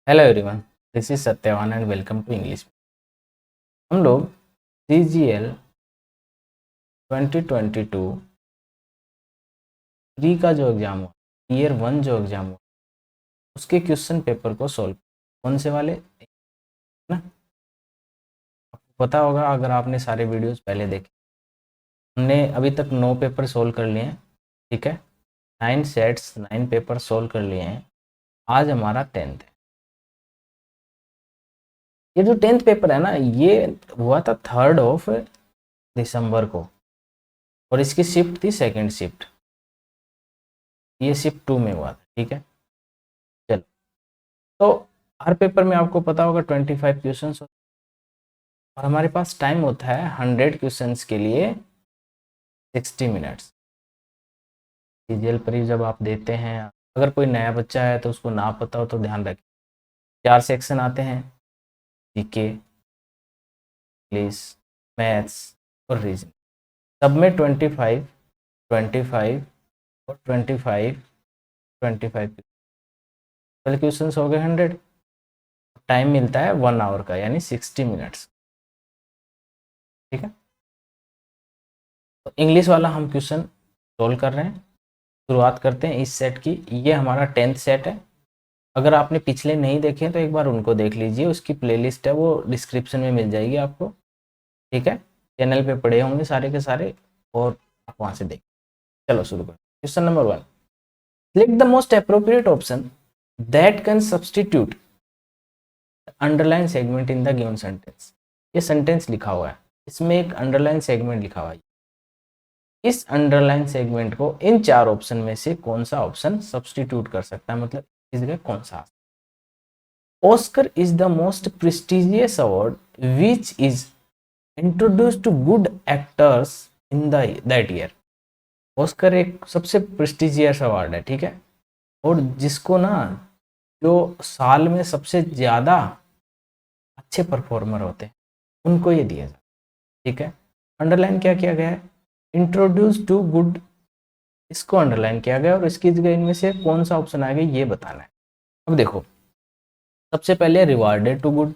Hello everyone, this is Satyawan and welcome to English. हम लोग CGL 2022 pre का जो एग्ज़ाम हुआ, ईयर 1 जो एग्ज़ाम हुआ, उसके क्वेश्चन पेपर को सॉल्व कौन से वाले ना आपको पता होगा अगर आपने सारे वीडियोस पहले देखे। हमने अभी तक 9 पेपर सोल्व कर लिए हैं, ठीक है। 9 सेट्स 9 पेपर सोल्व कर लिए हैं। आज हमारा 10th है। ये जो 10th पेपर है ना, ये हुआ था 3 दिसंबर को और इसकी शिफ्ट थी सेकेंड शिफ्ट। ये शिफ्ट 2 में हुआ था, ठीक है। चलो, तो हर पेपर में आपको पता होगा 25 क्वेश्चन और हमारे पास टाइम होता है 100 क्वेश्चंस के लिए 60 मिनट्स। सीजीएल परी जब आप देते हैं, अगर कोई नया बच्चा है तो उसको ना पता हो तो ध्यान रखें। 4 सेक्शन आते हैं, जीके, इंग्लिश, मैथ्स और रीजनिंग। सब में 25 25 और 25 25 क्वेश्चन हो गए 100। टाइम मिलता है 1 आवर का, यानी 60 मिनट्स, ठीक है। तो इंग्लिश वाला हम क्वेश्चन सोल्व कर रहे हैं। शुरुआत करते हैं इस सेट की। ये हमारा 10th सेट है। अगर आपने पिछले नहीं देखे तो एक बार उनको देख लीजिए, उसकी प्लेलिस्ट है, वो डिस्क्रिप्शन में मिल जाएगी आपको, ठीक है। चैनल पे पड़े होंगे सारे के सारे और आप वहाँ से देख। चलो शुरू करें। Question number 1, select the most appropriate option that can substitute underline segment in the given sentence. ये सेंटेंस लिखा हुआ है, इसमें एक अंडरलाइन सेगमेंट लिखा हुआ है। इस अंडरलाइन सेगमेंट को इन 4 ऑप्शन में से कौन सा ऑप्शन सब्सटीट्यूट कर सकता है, मतलब इस जगह कौन सा। Oscar is the most prestigious award which is introduced to good actors in that year. Oscar एक सबसे प्रेस्टिजियस अवार्ड है, ठीक है, और जिसको ना जो साल में सबसे ज्यादा अच्छे परफॉर्मर होते हैं उनको ये दिया जाता है, ठीक है। अंडरलाइन क्या किया गया है, इंट्रोड्यूस टू गुड, इसको अंडरलाइन किया गया और इसकी जगह इनमें से कौन सा ऑप्शन आ गया ये बताना है। अब देखो, सबसे पहले rewarded to good,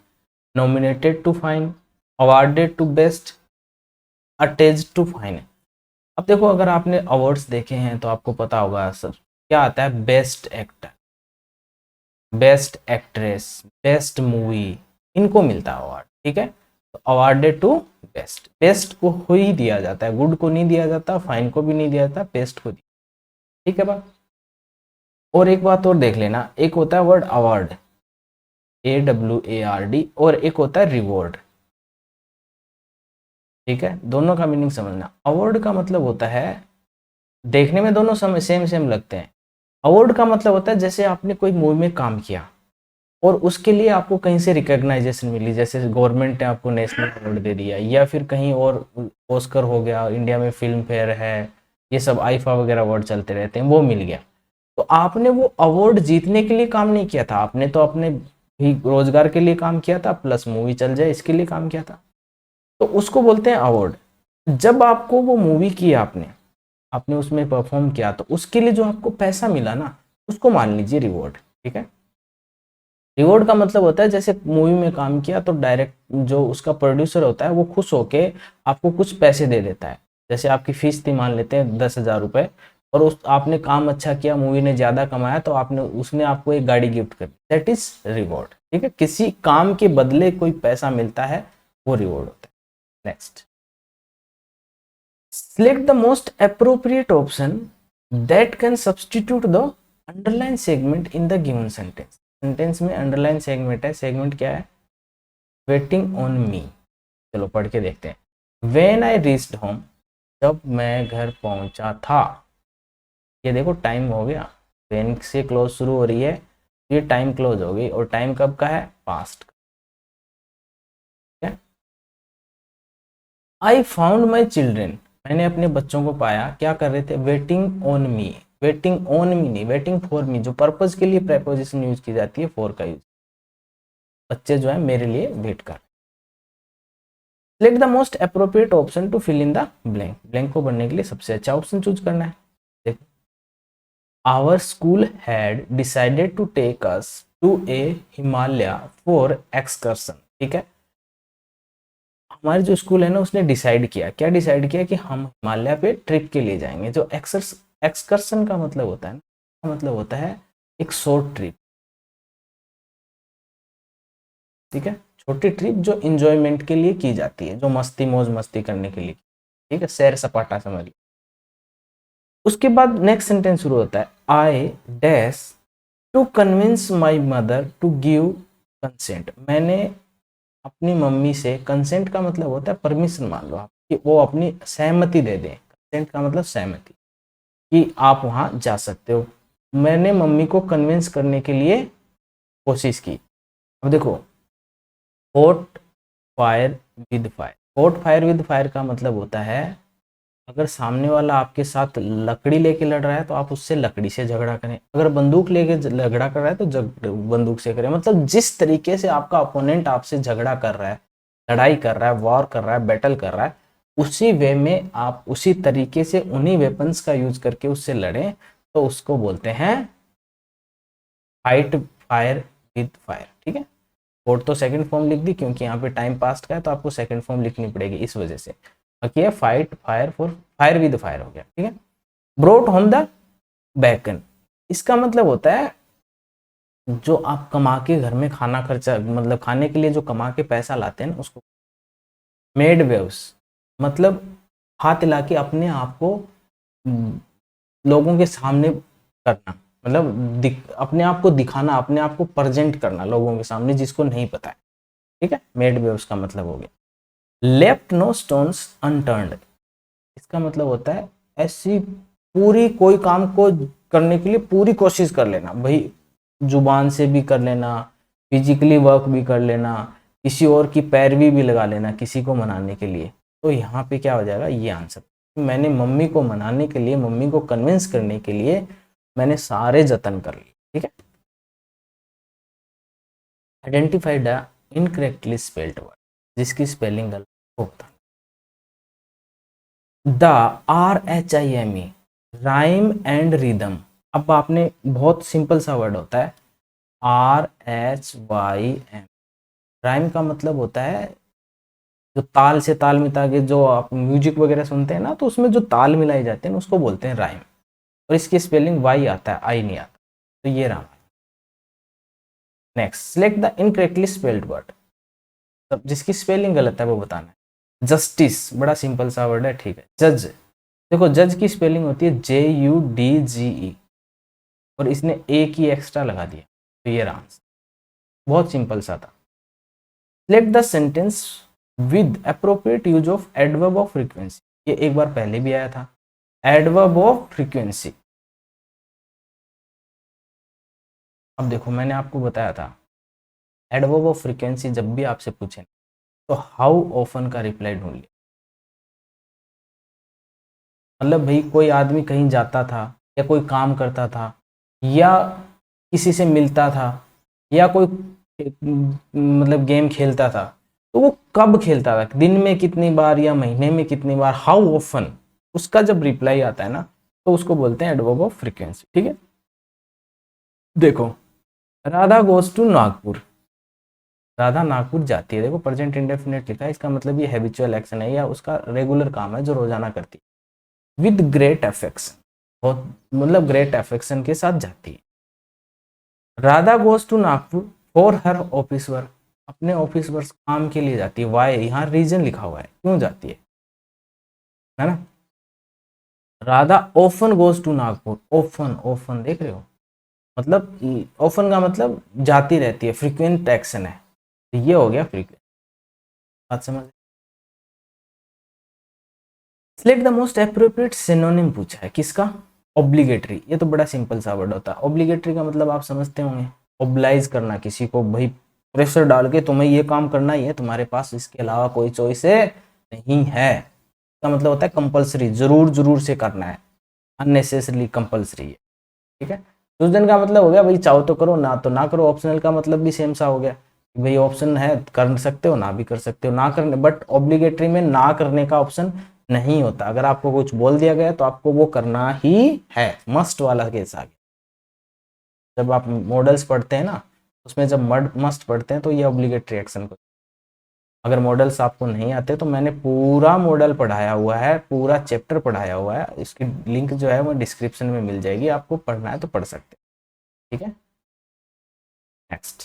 nominated to fine, awarded to best, attached to fine. अब देखो, अगर आपने अवार्ड्स देखे हैं तो आपको पता होगा सब क्या आता है। Best actor, best actress, best movie, इनको मिलता है अवार्ड, ठीक है। तो अवार्डेड टू बेस्ट, बेस्ट को ही दिया जाता है, गुड को नहीं दिया जाता, फाइन को भी नहीं दिया जाता, बेस्ट को दिया, ठीक है बात। और एक बात और देख लेना, एक होता है वर्ड अवार्ड, AWARD, और एक होता है रिवॉर्ड, ठीक है। दोनों का मीनिंग समझना। अवार्ड का मतलब होता है, देखने में दोनों सेम सेम लगते हैं। अवार्ड का मतलब होता है जैसे आपने कोई मूवी में काम किया और उसके लिए आपको कहीं से रिकॉग्नाइजेशन मिली, जैसे गवर्नमेंट ने आपको नेशनल अवार्ड दे दिया, या फिर कहीं और ऑस्कर हो गया, इंडिया में फिल्म फेयर है, ये सब आईफा वगैरह अवार्ड चलते रहते हैं, वो मिल गया। तो आपने वो अवार्ड जीतने के लिए काम नहीं किया था, आपने तो अपने भी रोजगार के लिए काम किया था, प्लस मूवी चल जाए इसके लिए काम किया था, तो उसको बोलते हैं अवार्ड। जब आपको वो मूवी की आपने आपने उसमें परफॉर्म किया तो उसके लिए जो आपको पैसा मिला ना, उसको मान लीजिए रिवॉर्ड, ठीक है। रिवॉर्ड का मतलब होता है जैसे मूवी में काम किया तो डायरेक्ट जो उसका प्रोड्यूसर होता है वो खुश होके आपको कुछ पैसे दे देता है। जैसे आपकी फीस थी, मान लेते हैं 10,000 रुपये, और उस आपने काम अच्छा किया, मूवी ने ज़्यादा कमाया तो आपने उसने आपको एक गाड़ी गिफ्ट कर दी, दैट इज रिवॉर्ड, ठीक है। किसी काम के बदले कोई पैसा मिलता है, वो रिवॉर्ड होता है। Next, select the most appropriate option that can substitute the underline segment in the given sentence। Sentence में अंडरलाइन सेगमेंट है, सेगमेंट क्या है, वेटिंग ऑन मी। चलो पढ़ के देखते हैं। व्हेन आई रीच्ड होम, जब मैं घर पहुंचा था। ये देखो टाइम हो गया, व्हेन से क्लोज शुरू हो रही है, ये टाइम क्लोज हो गई, और टाइम कब का है, पास्ट का। आई फाउंड माई चिल्ड्रेन, मैंने अपने बच्चों को पाया, क्या कर रहे थे, waiting on me. Waiting on me नहीं, वेटिंग फॉर मी, जो पर्पज के लिए प्रेपोजिशन यूज की जाती है, फॉर का यूज। बच्चे जो है मेरे लिए वेट कर। Select the most appropriate option to fill in the blank, blank को भरने के लिए सबसे अच्छा ऑप्शन चूज करना है। देखो, our school had decided to take us to a Himalaya for excursion. ठीक है, हमारे जो स्कूल है ना उसने डिसाइड किया, क्या डिसाइड किया कि हम हिमालय पे ट्रिप के लिए जाएंगे। जो एक्सकर्सन का मतलब होता है ना, मतलब होता है एक शॉर्ट ट्रिप। ठीक है, छोटी ट्रिप जो इंजॉयमेंट के लिए की जाती है, जो मस्ती मौज मस्ती करने के लिए। ठीक है, सैर सपाटा समझ लो। उसके बाद नेक्स्ट सेंटेंस शुरू होता है, I dash to convince my mother to give consent. मैंने अपनी मम्मी से, कंसेंट का मतलब होता है परमिशन, मान लो आप कि वो अपनी सहमति दे दें। कंसेंट का मतलब सहमति, कि आप वहां जा सकते हो। मैंने मम्मी को कन्विंस करने के लिए कोशिश की। अब देखो, hot fire with fire, hot fire with fire का मतलब होता है अगर सामने वाला आपके साथ लकड़ी लेके लड़ रहा है तो आप उससे लकड़ी से झगड़ा करें, अगर बंदूक लेके झगड़ा कर रहा है तो बंदूक से करें। मतलब जिस तरीके से आपका अपोनेंट आपसे झगड़ा कर रहा है, लड़ाई कर रहा है, वॉर कर रहा है, बैटल कर रहा है, उसी वे में आप उसी तरीके से उन्हीं वेपन्स का यूज करके उससे लड़ें, तो उसको बोलते हैं फाइट फायर विद फायर। ठीक है, कोड तो सेकंड फॉर्म लिख दी क्योंकि यहाँ पे टाइम पास्ट का है तो आपको सेकंड फॉर्म लिखनी पड़ेगी इस वजह से। बाकी है fight fire for fire with fire हो गया। ठीक है, ब्रोट होम द बैकन, इसका मतलब होता है जो आप कमा के घर में खाना खर्चा, मतलब खाने के लिए जो कमा के पैसा लाते हैं ना उसको। मेड वेव्स मतलब हाथ हिला के अपने आप को लोगों के सामने करना, मतलब अपने आप को दिखाना, अपने आप को प्रेजेंट करना लोगों के सामने जिसको नहीं पता है। ठीक है, मेड वेव्स का मतलब हो गया। लेफ्ट नो स्टोन्स अनटर्न्ड, इसका मतलब होता है ऐसी पूरी कोई काम को करने के लिए पूरी कोशिश कर लेना भाई, जुबान से भी कर लेना, फिजिकली वर्क भी कर लेना, किसी और की पैरवी भी लगा लेना किसी को मनाने के लिए। तो यहाँ पे क्या हो जाएगा, ये आंसर। मैंने मम्मी को मनाने के लिए, मम्मी को कन्विंस करने के लिए मैंने सारे जतन कर लिए। ठीक है, identify the incorrectly spelled word, जिसकी स्पेलिंग गलत होता है। The RHIME, rhyme and rhythm. अब आपने, बहुत सिंपल सा वर्ड होता है RHYM। राइम का मतलब होता है जो ताल से ताल मिला के, जो आप म्यूजिक वगैरह सुनते हैं ना तो उसमें जो ताल मिलाई जाते हैं उसको बोलते हैं राइम। और इसकी स्पेलिंग वाई आता है, आई नहीं आता। तो ये रहा। Next, select the incorrectly spelled word, तब जिसकी स्पेलिंग गलत है वो बताना है। जस्टिस, बड़ा सिंपल सा वर्ड है। ठीक है, जज, देखो जज की स्पेलिंग होती है JUDGE और इसने ए की एक्स्ट्रा लगा दिया, तो ये रहा आंसर। बहुत सिंपल सा था। Select the sentence with appropriate use of adverb of frequency, ये एक बार पहले भी आया था। एडवर्ब ऑफ फ्रीक्वेंसी, अब देखो मैंने आपको बताया था एडवर्ब ऑफ फ्रीक्वेंसी जब भी आपसे पूछे तो हाउ ऑफन का रिप्लाई ढूंढ लिया। मतलब भाई कोई आदमी कहीं जाता था या कोई काम करता था या किसी से मिलता था या कोई मतलब गेम खेलता था, तो वो कब खेलता था, दिन में कितनी बार या महीने में कितनी बार, हाउ ऑफन, उसका जब रिप्लाई आता है ना तो उसको बोलते हैं एडवर्ब ऑफ फ्रीक्वेंसी। ठीक है, देखो राधा गोज टू नागपुर, राधा नागपुर जाती है, देखो प्रेजेंट इंडेफिनिट लिखा है, इसका मतलब ये हैबिचुअल एक्शन है या उसका रेगुलर काम है जो रोजाना करती है। विद ग्रेट अफेक्शन, बहुत मतलब ग्रेट अफेक्शन के साथ जाती है। Radha goes to Nagpur for her office work, अपने ऑफिस वर्क काम के लिए जाती है। वाई, यहाँ रीजन लिखा हुआ है क्यों जाती है ना। Radha often goes to Nagpur, often, often देख रहे हो, मतलब ओफन का मतलब जाती रहती है, फ्रीक्वेंट एक्शन है, तो ये हो गया फ्रीक्वेंट। बात समझ। Select the most appropriate synonym पूछा है, किसका, ऑब्लिगेटरी, ये तो बड़ा सिंपल सा वर्ड होता है। ऑब्लिगेटरी का मतलब आप समझते होंगे, ओब्लाइज करना किसी को, भाई प्रेशर डाल के तुम्हें ये काम करना ही है, तुम्हारे पास इसके अलावा कोई चॉइस नहीं है। इसका मतलब होता है कंपल्सरी, जरूर जरूर से करना है, अननेसेसरली कंपल्सरी है। ठीक है, तो उस दिन का मतलब हो गया भाई चाहो तो करो ना तो ना करो। ऑप्शनल का मतलब भी सेम सा हो गया, भाई ऑप्शन है कर सकते हो ना भी कर सकते हो, ना करने, बट ऑब्लिगेटरी में ना करने का ऑप्शन नहीं होता। अगर आपको कुछ बोल दिया गया तो आपको वो करना ही है, मस्ट वाला केस आ गया। जब आप मॉडल्स पढ़ते हैं ना उसमें जब मस्ट पढ़ते हैं तो ये ऑब्लिगेटरी एक्शन को, अगर मॉडल्स आपको नहीं आते तो मैंने पूरा मॉडल पढ़ाया हुआ है, पूरा चैप्टर पढ़ाया हुआ है, इसकी लिंक जो है वो डिस्क्रिप्शन में मिल जाएगी, आपको पढ़ना है तो पढ़ सकते हैं, ठीक है। Next,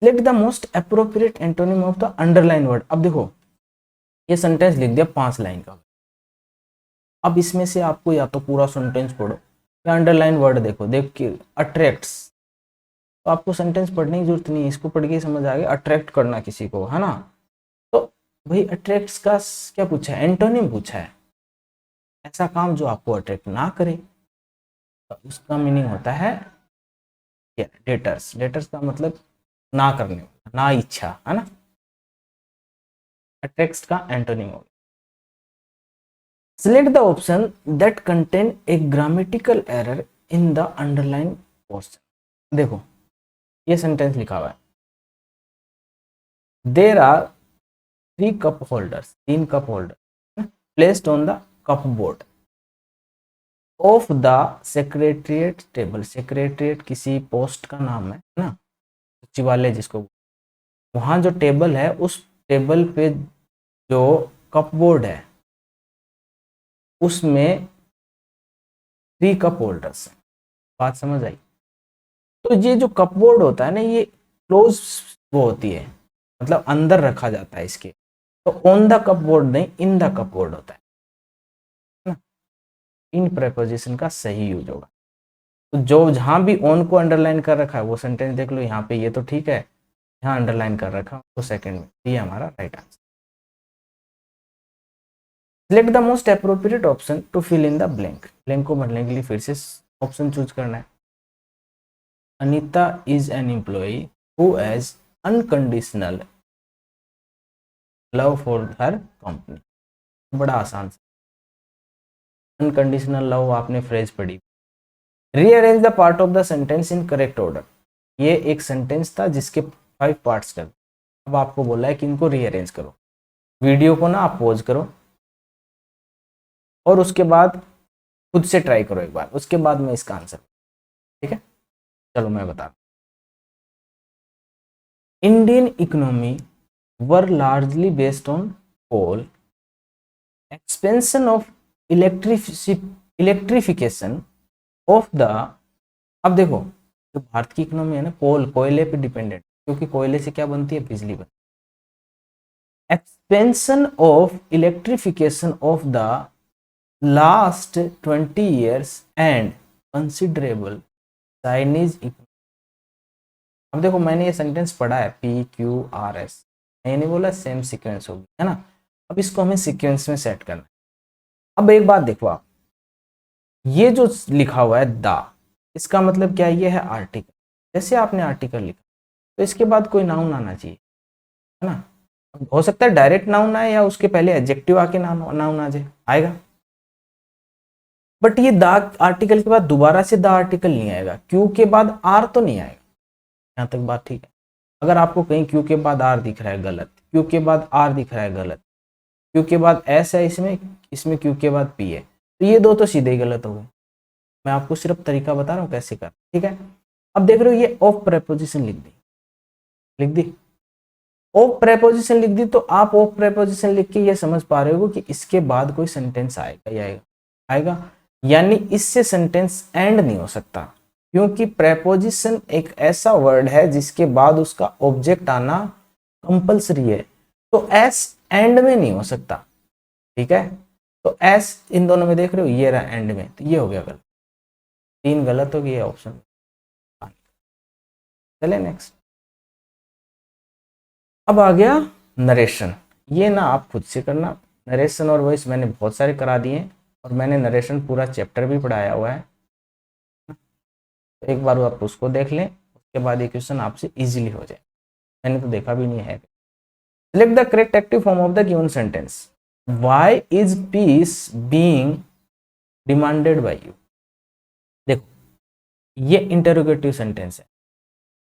select the most appropriate antonym of the underline word. अब देखो ये सेंटेंस लिख दिया 5 लाइन का, अब इसमें से आपको या तो पूरा सेंटेंस पढ़ो या अंडरलाइन वर्ड देखो, देख के अट्रैक्ट्स, तो आपको सेंटेंस पढ़ने की जरूरत नहीं है, इसको पढ़ के समझ आ गया अट्रैक्ट करना किसी को, है ना। तो भाई अट्रैक्ट्स का क्या पूछा है, एंटोनिम पूछा है, ऐसा काम जो आपको अट्रैक्ट ना करे, तो उसका मीनिंग होता है क्या, डेटर्स। डेटर्स का मतलब ना करने वाला, ना इच्छा, है ना। अट्रैक्ट्स का एंटोनिम होगा। Select the option that contain a grammatical error in the underline portion। देखो ये सेंटेंस लिखा हुआ है, there are 3 cup holders, 3 cup holder placed on the cup board of the secretariat table. Secretariat किसी post का नाम है ना, सचिवालय जिसको, वहां जो टेबल है उस टेबल पे जो कप बोर्ड है उसमें 3 कप होल्डर्स हैं। बात समझ आई। तो ये जो कपबोर्ड होता है ना, ये क्लोज वो होती है, मतलब अंदर रखा जाता है इसके, तो ऑन द कपबोर्ड नहीं, इन द कपबोर्ड होता है ना। इन प्रेपोजिशन का सही यूज होगा। तो जो जहां भी ऑन को अंडरलाइन कर रखा है वो सेंटेंस देख लो, यहाँ पे ये तो ठीक है, यहाँ अंडरलाइन कर रखा है तो सेकंड में, ये हमारा right answer. Select the most appropriate option to fill in the blank. Blank को भरने के लिए फिर से ऑप्शन चूज करना है। Anita is an employee who has unconditional love for her company। बड़ा आसान सा अनकंडीशनल लव आपने फ्रेज पढ़ी। Rearrange the part of the sentence in correct order. ये एक सेंटेंस था जिसके 5 पार्ट्स कर, अब आपको बोला है कि इनको रीअरेंज करो। वीडियो को ना आप पॉज करो और उसके बाद खुद से ट्राई करो एक बार, उसके बाद मैं इसका आंसर, ठीक है। चलो मैं बता, Indian economy were largely based on coal, expansion of electrification of the. अब देखो जो भारत की इकोनॉमी है ना, कोयले पे डिपेंडेंट, क्योंकि कोयले से क्या बनती है, बिजली बनती है। Expansion of electrification of the last 20 years and considerable Chinese economy. अब देखो मैंने ये सेंटेंस पढ़ा है PQRS, मैंने बोला सेम सीक्वेंस होगी, है ना। अब इसको हमें सीक्वेंस में सेट करना है। अब एक बात देखो आप, ये जो लिखा हुआ है द, इसका मतलब क्या है, ये है आर्टिकल। जैसे आपने आर्टिकल लिखा तो इसके बाद कोई नाउन आना चाहिए, है ना। हो सकता है डायरेक्ट नाउन आए या उसके पहले एडजेक्टिव आके नाउन आ जाए, आएगा। बट ये द आर्टिकल के बाद दोबारा से द आर्टिकल नहीं आएगा, क्यू के बाद आर तो नहीं आएगा। यहाँ तक बात ठीक है। अगर आपको कहीं क्यू के बाद आर दिख रहा है गलत, क्यू के बाद आर दिख रहा है गलत, क्यू के बाद एस है इसमें, इसमें क्यू के बाद पी है, तो ये दो तो सीधे ही गलत हो गए। मैं आपको सिर्फ तरीका बता रहा हूँ कैसे कर, ठीक है। अब देख रहे हो ये ऑफ प्रेपोजिशन लिख दी, लिख दी ऑफ प्रेपोजिशन लिख दी, तो आप ऑफ प्रेपोजिशन लिख के ये समझ पा रहे हो कि इसके बाद कोई सेंटेंस आएगा या आएगा, यानी इससे सेंटेंस एंड नहीं हो सकता, क्योंकि प्रेपोजिशन एक ऐसा वर्ड है जिसके बाद उसका ऑब्जेक्ट आना कंपल्सरी है, तो एस एंड में नहीं हो सकता, ठीक है। तो एस इन दोनों में देख रहे हो, ये रहा एंड में, तो ये हो गया गलत, 3 गलत हो गया ऑप्शन। चले नेक्स्ट। अब आ गया नरेशन। ये ना आप खुद से करना, नरेशन और वॉइस मैंने बहुत सारे करा दिए और मैंने नरेशन पूरा चैप्टर भी पढ़ाया हुआ है, तो एक बार आप उसको देख लें, उसके बाद ये क्वेश्चन आपसे इजीली हो जाए, मैंने तो देखा भी नहीं है। Select the correct active form of the given sentence. Why is peace being demanded by you. देखो ये इंटरोगेटिव सेंटेंस है।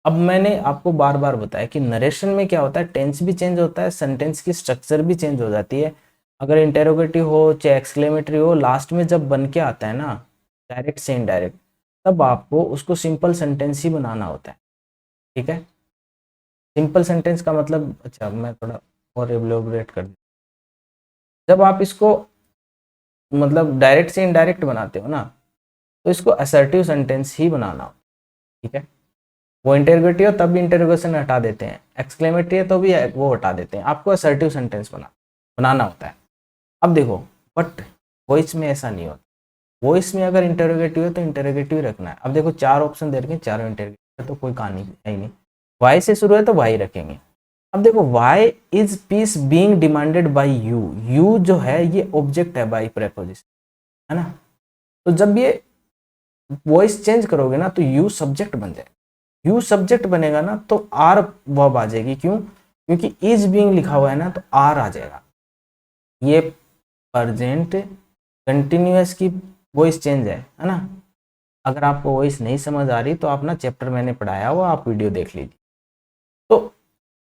अब मैंने आपको बार बार बताया कि नरेशन में क्या होता है, टेंस भी चेंज होता है, सेंटेंस की स्ट्रक्चर भी चेंज हो जाती है। अगर इंटेरोगेटिव हो चाहे एक्सक्लेमेटरी हो, लास्ट में जब बन के आता है ना डायरेक्ट से इनडायरेक्ट, तब आपको उसको सिंपल सेंटेंस ही बनाना होता है। ठीक है। सिंपल सेंटेंस का मतलब, अच्छा मैं थोड़ा और एलोबरेट कर दूं। जब आप इसको मतलब डायरेक्ट से इनडायरेक्ट बनाते हो ना, तो इसको असर्टिव सेंटेंस ही बनाना हो, ठीक है। वो इंटरोगेटिव तब भी इंटरोगेशन हटा देते हैं, एक्सक्लेमेटरी है तो भी वो हटा देते हैं, आपको असर्टिव सेंटेंस बनाना होता है। अब देखो, बट वॉइस में ऐसा नहीं होता। वॉइस में अगर इंटरोगेटिव है तो इंटरोगेटिव रखना है। अब देखो 4 ऑप्शन दे रखे हैं, चारों इंटरोगेटिव है तो कोई कहानी है ही नहीं। वाई से शुरू है तो वाई रखेंगे। अब देखो, why is peace being demanded by you. You जो है ये ऑब्जेक्ट है बाई प्रेपोजिशन, है ना। तो जब ये वॉइस चेंज करोगे ना तो यू सब्जेक्ट बन जाएगा। यू सब्जेक्ट बनेगा ना तो आर वर्ब आ जाएगी। क्यों? क्योंकि इज बीइंग लिखा हुआ है ना, तो आर आ जाएगा। ये प्रेजेंट कंटिन्यूअस की वॉइस चेंज है ना। अगर आपको वॉइस नहीं समझ आ रही तो आप ना चैप्टर मैंने पढ़ाया हुआ, आप वीडियो देख लीजिए। तो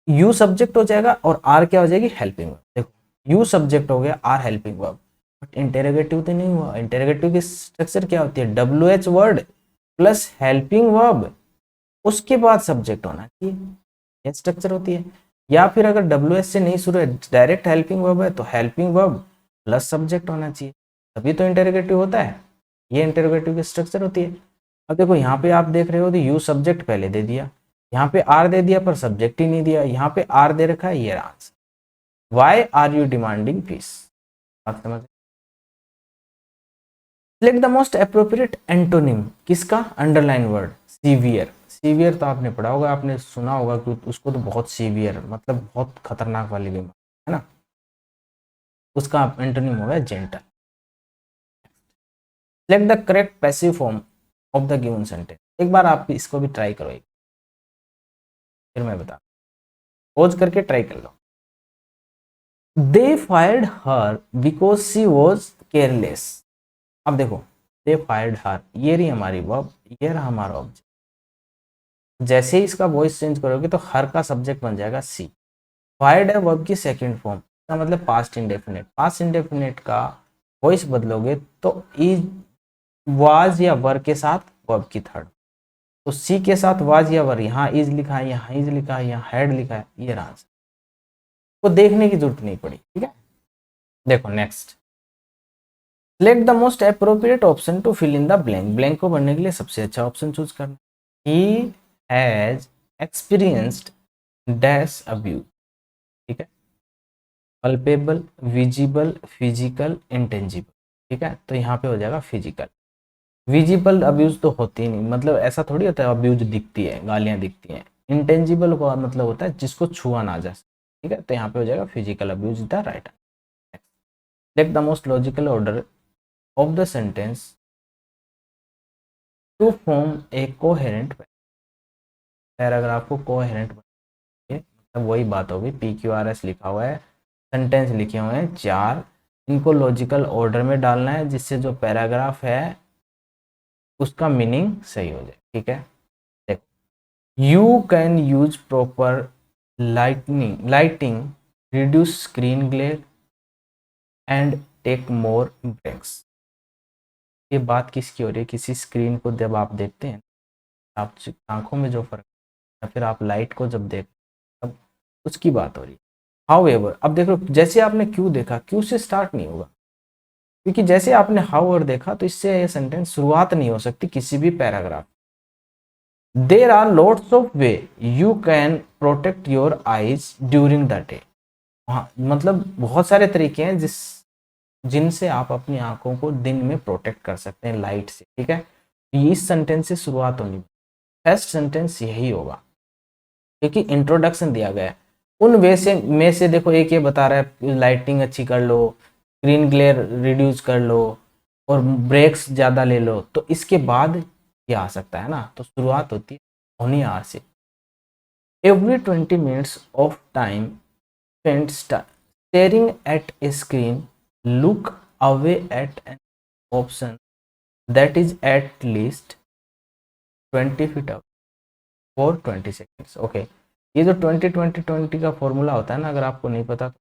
यू सब्जेक्ट हो जाएगा और आर क्या हो जाएगी? Helping verb. देखो, यू सब्जेक्ट हो गया, are helping verb. But interrogative तो नहीं हुआ। इंटेरोगेटिव की स्ट्रक्चर क्या होती है? W H word plus helping verb, उसके बाद सब्जेक्ट होना चाहिए। ये स्ट्रक्चर होती है। या फिर अगर डब्ल्यू एस से नहीं शुरू है, डायरेक्ट हेल्पिंग वर्ब है, तो हेल्पिंग वर्ब प्लस सब्जेक्ट होना चाहिए, तभी तो इंटेरोगेटिव होता है। ये इंटेरोगेटिव की स्ट्रक्चर होती है। अब देखो यहाँ पे आप देख रहे हो तो यू सब्जेक्ट पहले दे दिया, यहाँ पे आर दे दिया पर सब्जेक्ट ही नहीं दिया, यहाँ पे आर दे रखा है, ये answer. Why are you demanding fees? आप समझ। Select the most appropriate antonym. किसका? Underline word severe. सीवियर तो आपने पढ़ा होगा, आपने सुना होगा कि उसको तो बहुत सीवियर मतलब बहुत खतरनाक वाली बीमारी है ना। उसका एंटोनिम होगा gentle. Select the correct passive form of the given sentence. एक बार आप इसको भी ट्राई करो, फिर मैं बता, पोज करके ट्राई कर लो। They fired her because she was careless. अब देखो, दे फायर्ड हर, ये रही हमारी वर्ब, ये रहा हमारा ऑब्जेक्ट। जैसे ही इसका वॉइस चेंज करोगे तो हर का सब्जेक्ट बन जाएगा सी। फायर्ड है वर्ब की सेकंड फॉर्म, इसका मतलब पास्ट इंडेफिनिट। पास्ट इंडेफिनिट का वॉइस बदलोगे तो इज वाज या वर के साथ वर्ब की थर्ड। तो सी के साथ वाज या वर, यहाँ इज लिखा है, यहाँ इज लिखा है, यहाँ हैड लिखा है, ये रहा आंसर। को देखने की जरूरत नहीं पड़ी, ठीक है। देखो next, select the most appropriate option to fill in the blank. Blank को भरने के लिए सबसे अच्छा ऑप्शन चूज करना। He has experienced dash abuse, ठीक है। पल्पेबल, विजिबल, फिजिकल, इंटेंजिबल, ठीक है। तो यहाँ पे हो जाएगा फिजिकल। विजिबल अब्यूज तो होती ही नहीं, मतलब ऐसा थोड़ी होता है अब्यूज दिखती है, गालियां दिखती हैं। इंटेंजिबल का मतलब होता है जिसको छुआ ना जा सके, ठीक है। तो यहाँ पे हो जाएगा physical abuse the right. Select the most logical order of the sentence to form a coherent paragraph को कोहेरेंट बनाइए। मतलब वही बात होगी, पी क्यू आर एस लिखा हुआ है, सेंटेंस लिखे हुए हैं 4, इनको लॉजिकल ऑर्डर में डालना है जिससे जो पैराग्राफ है उसका मीनिंग सही हो जाए, ठीक है। देखो, you can use proper lighting, reduce screen glare and take more breaks. ये बात किसकी हो रही है? किसी स्क्रीन को जब आप देखते हैं, आप आंखों में जो फर्क, या फिर आप लाइट को जब देख, तब उसकी बात हो रही है। हाउएवर, अब देखो जैसे आपने क्यू देखा, क्यू से स्टार्ट नहीं होगा, क्योंकि जैसे आपने हाउएवर देखा तो इससे ये सेंटेंस शुरुआत नहीं हो सकती किसी भी paragraph. There are lots of way you can protect your eyes during the day. हाँ, मतलब बहुत सारे तरीके हैं जिनसे आप अपनी आंखों को दिन में प्रोटेक्ट कर सकते हैं लाइट से, ठीक है। इस सेंटेंस से शुरुआत होनी, फर्स्ट सेंटेंस यही होगा क्योंकि इंट्रोडक्शन दिया गया है। उन वे से में से देखो, एक ये बता रहा है लाइटिंग अच्छी कर लो, स्क्रीन ग्लेयर रिड्यूस कर लो और ब्रेक्स ज़्यादा ले लो, तो इसके बाद ये आ सकता है ना। तो शुरुआत होती है होनी आर से। Every 20 minutes of time spent staring at a screen, look away at an option that is at least 20 feet away for 20 seconds. Okay, ये जो 20-20-20 का फॉर्मूला होता है ना, अगर आपको नहीं पता तो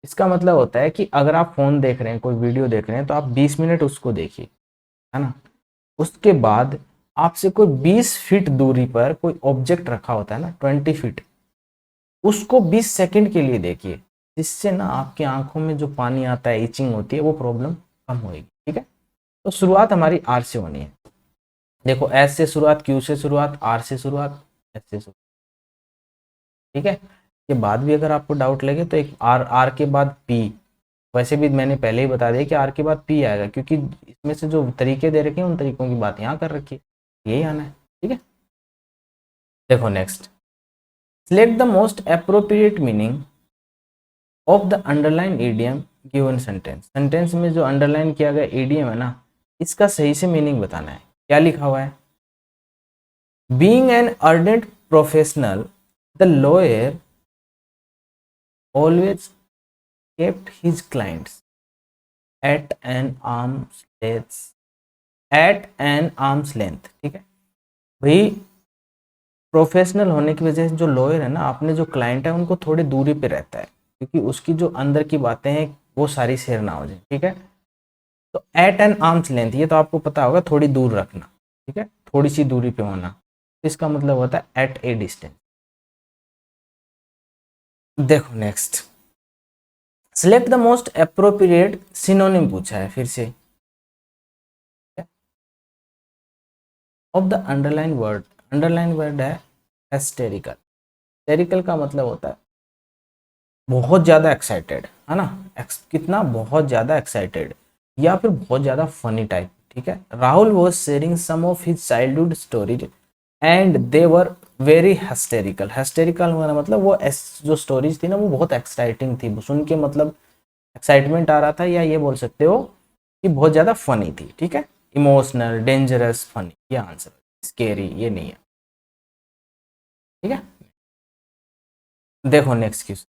इसका मतलब होता है कि अगर आप फोन देख रहे हैं, कोई वीडियो देख रहे हैं, तो आप 20 मिनट उसको देखिए, है ना। उसके बाद आपसे कोई 20 फीट दूरी पर कोई ऑब्जेक्ट रखा होता है ना, 20 फीट, उसको 20 सेकंड के लिए देखिए, जिससे ना आपकी आंखों में जो पानी आता है, इचिंग होती है, वो प्रॉब्लम कम होगी। ठीक है, तो शुरुआत हमारी आर से होनी है। देखो, एस से शुरुआत, क्यू से शुरुआत, आर से शुरुआत, एस से शुरुआत। ठीक है, के बाद भी अगर आपको डाउट लगे तो एक आर, आर के बाद पी। वैसे भी मैंने पहले ही बता दिया कि आर के बाद पी आएगा, क्योंकि इसमें से जो तरीके दे रखे हैं उन तरीकों की बात यहाँ कर रखी है, यही आना है। ठीक है, देखो next, select the most appropriate meaning of the underline idiom given sentence. Sentence में जो अंडरलाइन किया गया ईडियम है ना, इसका सही से मीनिंग बताना है। क्या लिखा हुआ है? Being an ardent professional, the lawyer always kept his clients at an arm's length, at an arm's length। ठीक है भाई, प्रोफेशनल होने की वजह से जो लॉयर है ना, अपने जो क्लाइंट है उनको थोड़ी दूरी पे रहता है, क्योंकि उसकी जो अंदर की बातें हैं वो सारी शेयर ना हो जाए। ठीक है, तो एट एन आर्म्स लेंथ, ये तो आपको पता होगा, थोड़ी दूर रखना। ठीक है, थोड़ी सी दूरी पे होना, इसका मतलब होता है एट ए डिस्टेंस। देखो next, select the most appropriate synonym पूछा है फिर से of the underline word. Underline word है हिस्टेरिकल। हिस्टेरिकल का मतलब होता है बहुत ज़्यादा एक्साइटेड, है ना, कितना, बहुत ज़्यादा एक्साइटेड, या फिर बहुत ज़्यादा फनी टाइप। ठीक है, Rahul was sharing some of his childhood stories and they were very hysterical. Hysterical मतलब वो जो स्टोरीज थी ना, वो बहुत एक्साइटिंग थी, सुन के मतलब एक्साइटमेंट आ रहा था, या ये बोल सकते हो कि बहुत ज़्यादा फनी थी। ठीक है, इमोशनल, डेंजरस, फनी, ये आंसर। स्केरी ये नहीं है। ठीक है, देखो next question,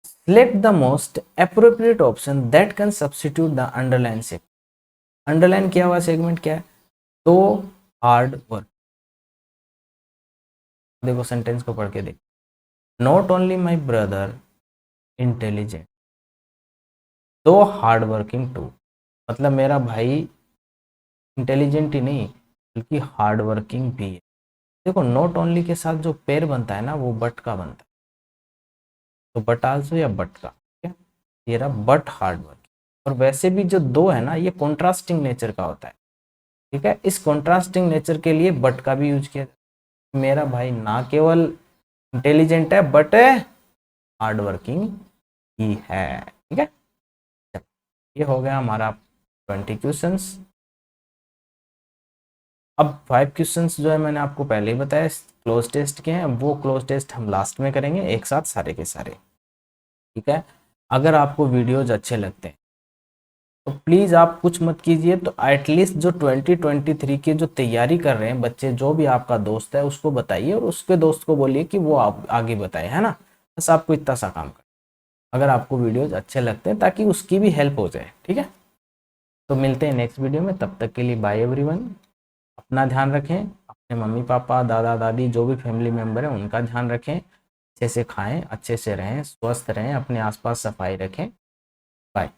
select the most appropriate option that can substitute the underline segment. Underline किया हुआ सेगमेंट क्या है? तो हार्ड वर्क। देखो सेंटेंस को पढ़ के देख, not only my brother intelligent, तो हार्ड वर्किंग टू। मतलब मेरा भाई इंटेलिजेंट ही नहीं बल्कि हार्ड वर्किंग भी है। देखो, नॉट ओनली के साथ जो पेयर बनता है ना, वो बट का बनता है, तो बट आल्सो या बट का। ठीक है, ये रहा बट हार्ड वर्किंग। और वैसे भी जो दो है ना, ये कॉन्ट्रास्टिंग नेचर का होता है। ठीक है, इस कॉन्ट्रास्टिंग नेचर के लिए बट का भी यूज किया। मेरा भाई ना केवल इंटेलिजेंट है बट हार्ड वर्किंग ही है। ठीक है, ये हो गया हमारा 20 क्वेश्चंस। अब 5 क्वेश्चंस जो है मैंने आपको पहले ही बताया क्लोज टेस्ट के हैं, वो क्लोज टेस्ट हम लास्ट में करेंगे एक साथ सारे के सारे। ठीक है, अगर आपको वीडियोज अच्छे लगते हैं तो प्लीज़ आप कुछ मत कीजिए, तो एटलीस्ट जो 2023 की जो तैयारी कर रहे हैं बच्चे, जो भी आपका दोस्त है उसको बताइए, और उसके दोस्त को बोलिए कि वो आप आगे बताए, है ना। बस आपको इतना सा काम कर, अगर आपको वीडियोज अच्छे लगते हैं, ताकि उसकी भी हेल्प हो जाए। ठीक है, तो मिलते हैं नेक्स्ट वीडियो में, तब तक के लिए बाय एवरीवन। अपना ध्यान रखें, अपने मम्मी पापा, दादा दादी, जो भी फैमिली मेम्बर हैं उनका ध्यान रखें, अच्छे से खाएं, अच्छे से रहें, स्वस्थ रहें, अपने आसपास सफाई रखें। बाय।